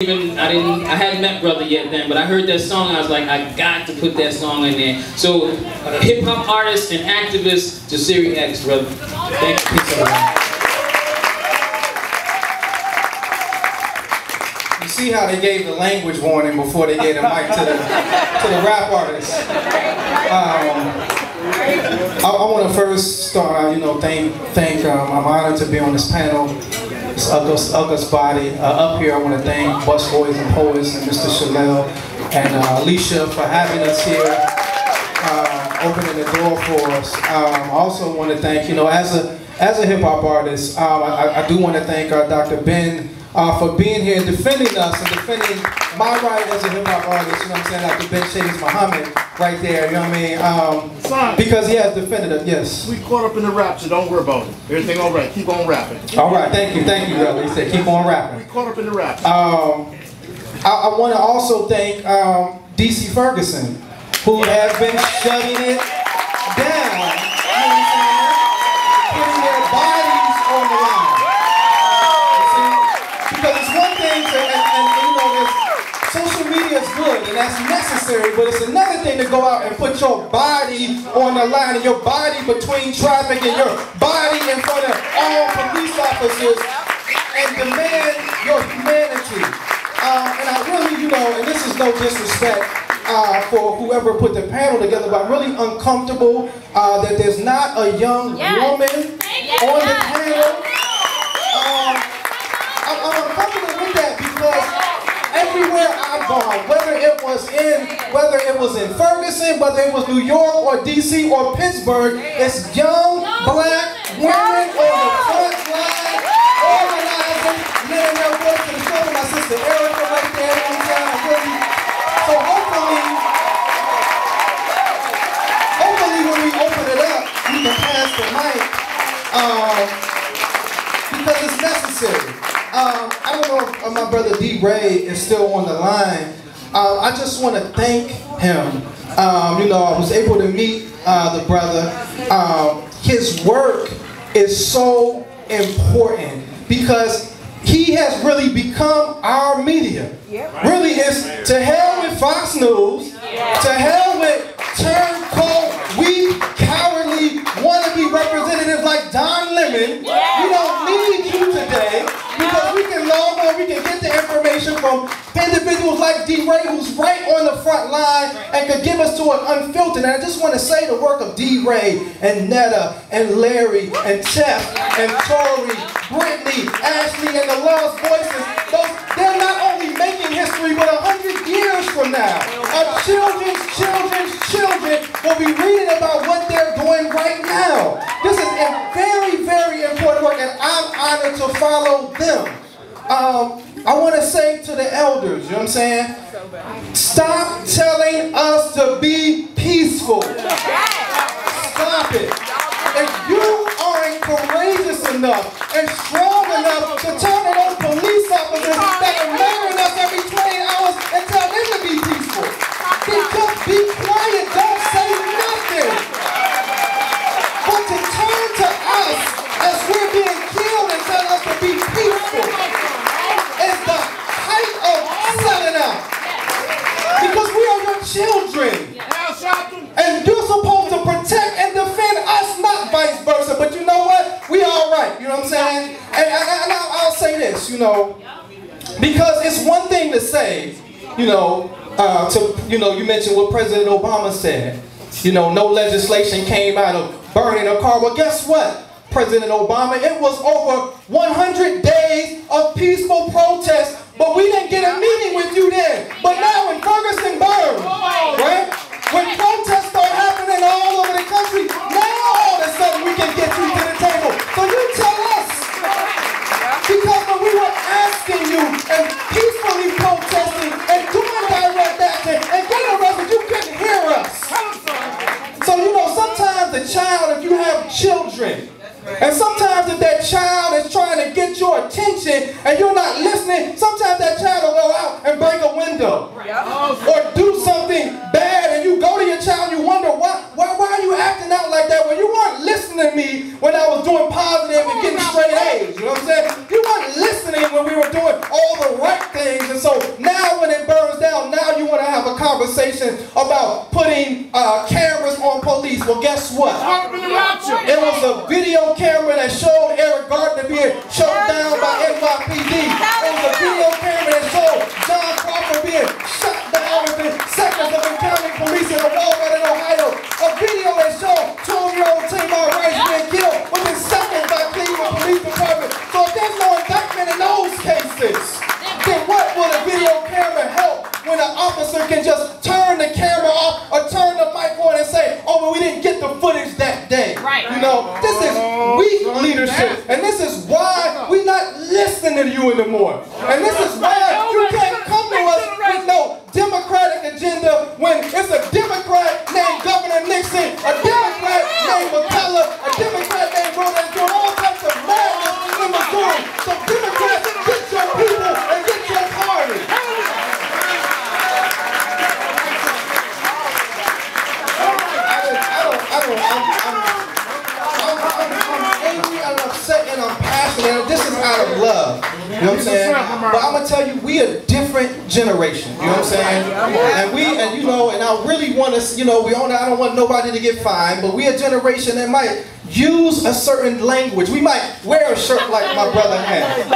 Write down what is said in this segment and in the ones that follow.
I hadn't met Brother yet then, but I heard that song. I was like, I got to put that song in there. So, hip hop artist and activist, Jasiri X, brother. Thank you. You see how they gave the language warning before they gave the mic to the rap artists. I want to first start, I'm honored to be on this panel. It's August body. Up here, I want to thank Busboys and Poets and Mr. Shalel and Alicia for having us here, opening the door for us. I also want to thank, as a hip hop artist, I do want to thank Dr. Ben for being here and defending us and defending my right as a hip hop artist. You know what I'm saying? Dr. Ben Shades Muhammad right there. You know what I mean? Son, because he has defended us. Yes. We caught up in the rap, so don't worry about it. Everything all right. Keep on rapping. All right. Thank you, brother. He said keep on rapping. We caught up in the rap. I want to also thank DC Ferguson, who has been shutting it down. You know what I'm saying? Putting their bodies on the line. Because it's one thing to, social media is good and that's necessary, but it's another thing to go out and put your body on the line and your body between traffic and your body in front of all police officers and demand your humanity. And I really, and this is no disrespect for whoever put the panel together, but I'm really uncomfortable that there's not a young woman on the panel. I'm uncomfortable with that because everywhere I've gone, whether it was in Ferguson, whether it was New York or DC or Pittsburgh, it's young black women on the front line, organizing, letting their voice to the shoulder. My sister Erica right there, so hopefully when we open it up, we can pass the mic because it's necessary. I don't know if my brother D. Ray is still on the line. I just want to thank him. I was able to meet the brother. His work is so important because he has really become our media. Really, it's to hell with Fox News, to hell with turncoat, weak, cowardly, wannabe representatives like Don Lemon. We don't need you today. Because we can log on, we can get the information from individuals like D. Ray, who's right on the front line and could give us to it unfiltered. And I just want to say the work of D. Ray and Netta and Larry and Chef and Tori, Brittany, Ashley, and the Lost Voices. They're not only making history, but 100 years from now, our children's will be reading about what they're doing right now. This is a very, very important work, and I'm honored to follow them. I want to say to the elders, you know what I'm saying? Stop telling us to be peaceful. Stop it. If you aren't courageous enough and strong enough to turn to those police officers that are murdering us every 20 hours and tell them to be peaceful, then just be quiet, don't say nothing. But to turn to us as we're being killed and tell us to be peaceful is the height of selling out. Because we are your children. And you're supposed to protect and defend us, not vice versa. But you know what? We all right. You know what I'm saying? And I'll say this, because it's one thing to say, you mentioned what President Obama said. No legislation came out of burning a car. Well, guess what, President Obama? It was over 100 days of peaceful protest, but we didn't get a meeting with you then. But now when Ferguson burned, right? When protests start happening all over the country, now all of a sudden we can get you to the table. So you tell us. Because when we were asking you and peacefully protesting and doing direct action and getting arrested, you couldn't hear us. So sometimes the child, if you have children, and sometimes if that child is trying to get your attention and you're not listening, sometimes that child conversation about putting cameras on police. Well, guess what? It was a video camera that showed Eric Garner being choked down by NYPD. It was a video camera that showed John Crawford being shot down within seconds of encountering police in a Walmart in Ohio. A video that showed 12-year-old Tamir Rice being killed within seconds by Cleveland Police Department. So if there's no indictment in those cases, then what will a video camera help when an officer can just turn the camera off or turn the mic on and say, oh, but we didn't get the footage that day. Right. You know, this is weak leadership, and this is why we're not listening to you anymore. And this is why you can't come to us with no Democratic agenda when it's a Democrat named Governor Nixon, a Democrat named McCullough, a Democrat named Rhoda, doing all types of madness in Missouri. So Democrats, get your people and get your party. I'm angry, I'm upset, and I'm passionate. And this is out of love. You know what I'm saying? But I'm gonna tell you, we a different generation. You know what I'm saying? And you know, and I really want to, you know, I don't want nobody to get fined, but we a generation that might use a certain language. We might wear a shirt like my brother had.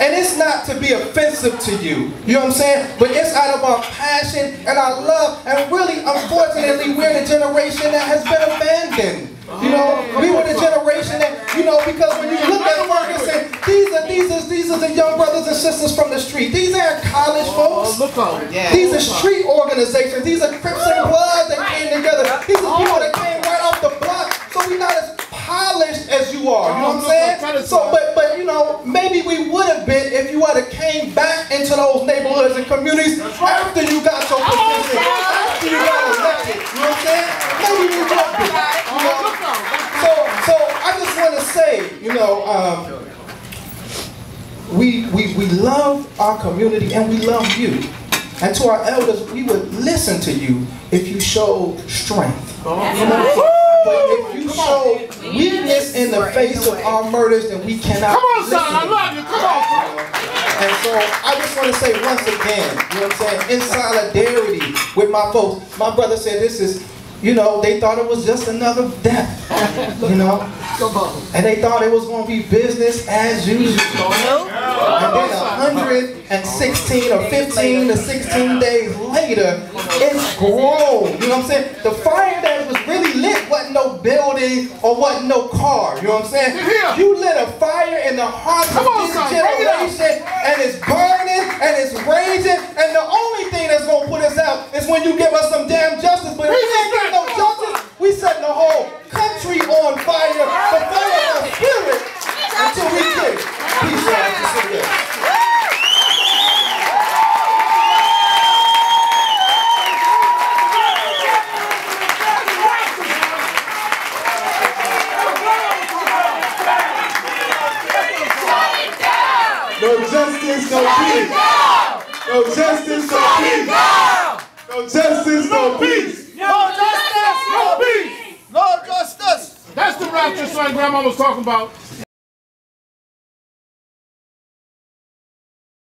And it's not to be offensive to you. You know what I'm saying? But it's out of our passion and our love. And really, unfortunately, we're the generation that has been abandoned. You know, we were the generation that, you know, because when you look at Ferguson, these are the young brothers and sisters from the street. These aren't college folks. These are street organizations. These are Crips and Bloods that came together. These are people that came right off the block. So we're not as polished as you are. You know what I'm saying? So, but you know, maybe we would have been if you would have came back into those neighborhoods and communities after you got your position, after you got elected. You know what I'm saying? Maybe we would have been. You know? So I just want to say, you know, we love our community and we love you. And to our elders, we would listen to you if you showed strength. You know? But if you show weakness in the face of our murders, then we cannot. Come on, son, I love you. Come on. And so I just want to say once again, you know what I'm saying, in solidarity with my folks. My brother said this is, you know, they thought it was just another death, you know, and they thought it was going to be business as usual. And then 116 or 15 to 16 days later, it's grown. You know what I'm saying? The fire that was really lit wasn't no building or wasn't no car. You know what I'm saying? You lit a fire in the heart of this generation, and it's burning and it's raging. And the only thing that's going to put us out is when you give us some damn justice. But if we ain't getting no justice, we setting the whole country on fire, the fire of our spirit, until we get it. Peace out. No justice, no peace. No justice, no peace. No justice, no peace. No justice, no peace. No justice. That's the rapture son Grandma was talking about.